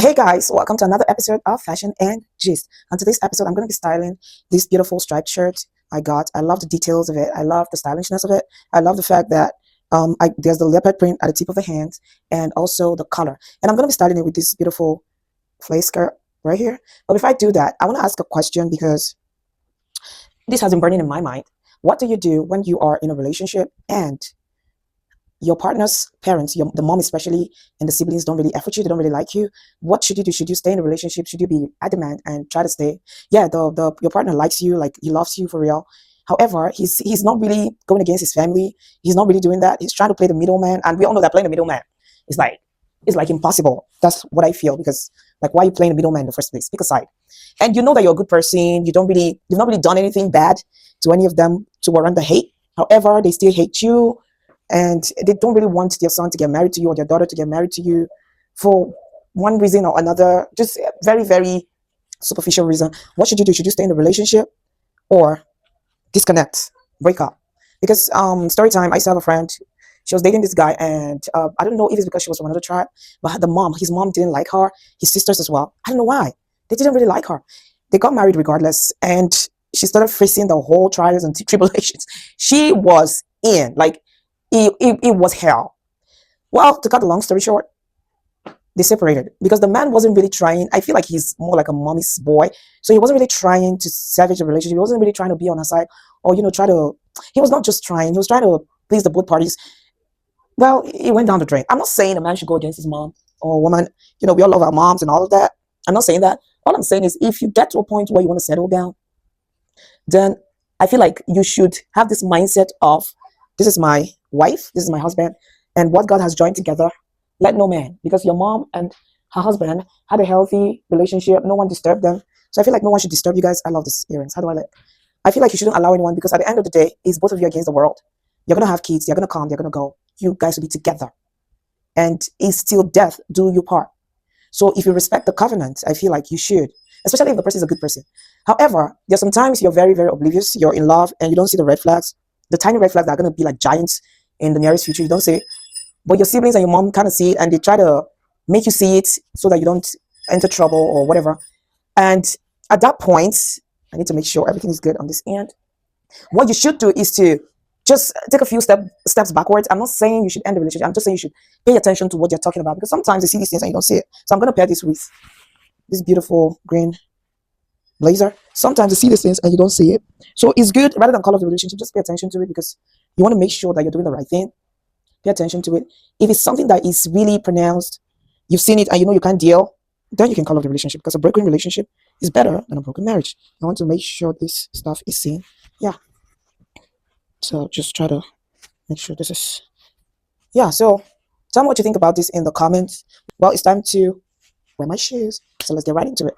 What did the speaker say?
Hey guys, welcome to another episode of Fashion and Gist. On today's episode, I'm going to be styling this beautiful striped shirt I got. I love the details of it. I love the stylishness of it. I love the fact that there's the leopard print at the tip of the hand and also the color. And I'm going to be styling it with this beautiful flare skirt right here. But before I do that, I want to ask a question because this has been burning in my mind. What do you do when you are in a relationship and your partner's parents, the mom especially, and the siblings don't really effort you, they don't really like you? What should you do? Should you stay in a relationship? Should you be adamant and try to stay? Yeah, the your partner likes you, like he loves you for real. However, he's not really going against his family. He's not really doing that. He's trying to play the middleman, and we all know that playing the middleman is like impossible. That's what I feel, because like, why are you playing the middleman in the first place? Pick a side. And you know that you're a good person. You've not really done anything bad to any of them to warrant the hate. However, they still hate you, and they don't really want their son to get married to you or their daughter to get married to you for one reason or another, just a very, very superficial reason. What should you do? Should you stay in the relationship or disconnect, break up? Because story time, I used to have a friend. She was dating this guy, and I don't know if it's because she was from another tribe, but his mom didn't like her, his sisters as well. I don't know why. They didn't really like her. They got married regardless, and she started facing the whole trials and tribulations. She was in, like, it was hell. Well, to cut the long story short, they separated because the man wasn't really trying. I feel like he's more like a mommy's boy. So he wasn't really trying to salvage the relationship. He wasn't really trying to be on her side, or, try to, he was not just trying, he was trying to please the both parties. Well, it went down the drain. I'm not saying a man should go against his mom or a woman. We all love our moms and all of that. I'm not saying that. All I'm saying is, if you get to a point where you want to settle down, then I feel like you should have this mindset of, this is my wife, this is my husband, and what God has joined together, let no man, because your mom and her husband had a healthy relationship, no one disturbed them. So I feel like no one should disturb you guys. I love these earrings. How do I let? I feel like you shouldn't allow anyone, because at the end of the day, it's both of you against the world. You're gonna have kids, you're gonna come, you're gonna go. You guys will be together. And it's still death, do you part. So if you respect the covenant, I feel like you should, especially if the person is a good person. However, there's sometimes you're very, very oblivious, you're in love, and you don't see the red flags, the tiny red flags that are going to be like giants in the nearest future. You don't see it, but your siblings and your mom kind of see it, and they try to make you see it so that you don't enter trouble or whatever. And at that point, I need to make sure everything is good on this end. What you should do is to just take a few steps backwards. I'm not saying you should end the relationship. I'm just saying you should pay attention to what you're talking about, because sometimes you see these things and you don't see it. So I'm going to pair this with this beautiful green blazer. Sometimes you see these things and you don't see it. So it's good, rather than call off the relationship, just pay attention to it, because you want to make sure that you're doing the right thing. Pay attention to it. If it's something that is really pronounced, you've seen it and you know you can't deal, then you can call off the relationship, because a broken relationship is better than a broken marriage. I want to make sure this stuff is seen. Yeah. So just try to make sure this is, yeah. So tell me what you think about this in the comments. Well, it's time to wear my shoes. So let's get right into it.